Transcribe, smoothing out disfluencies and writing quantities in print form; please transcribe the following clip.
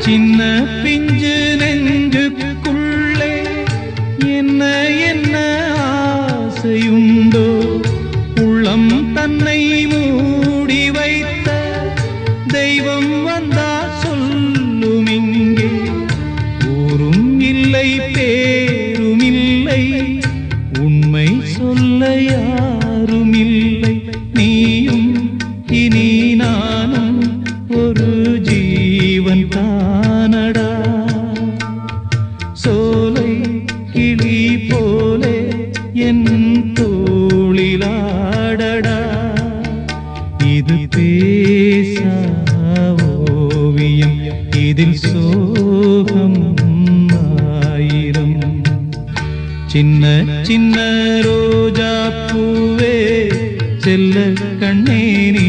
சின்ன பிஞ்சு நெஞ்சுக்குள்ளே என்ன என்ன ஆசையுண்டோ உள்ளம் தன்னை மூடி வைத்த தெய்வம் வந்தா சொல்லும் இங்கே ஊரும் இல்லை பேரும் இல்லை உண்மை சொல்ல யாரும் இல்லை நீயும் இனி நானும் ஒரு ஜீவன் தானடா சோலை கிளி போலே என் தோளிலாடடா இது பேசா ஓவியம் இதில் சோகம் ஆயிரம் சின்ன சின்ன ரோஜா பூவே செல்ல கண்ணே நீ